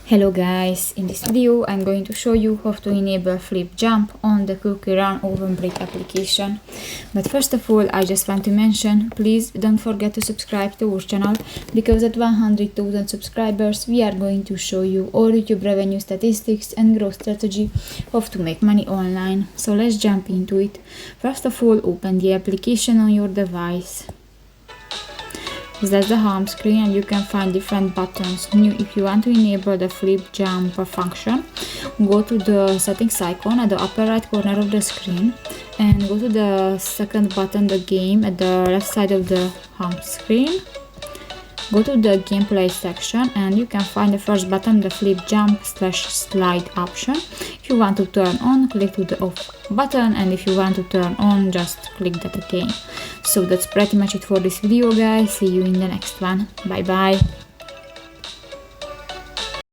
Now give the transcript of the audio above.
Hello guys, in this video I'm going to show you how to enable flip jump on the CoookieRun OvenBreak application. But first of all, I just want to mention, please don't forget to subscribe to our channel, because at 100,000 subscribers we are going to show you all YouTube revenue statistics and growth strategy how to make money online. So let's jump into it. First of all, open the application on your device. That's the home screen, and you can find different buttons. If you want to enable the flip jump function, go to the settings icon at the upper right corner of the screen and go to the second button, the game, at the left side of the home screen. Go to the gameplay section and you can find the first button, the flip jump / slide option. If you want to turn on, click to the off button, and if you want to turn on, just click that again. So that's pretty much it for this video guys. See you in the next one. Bye bye.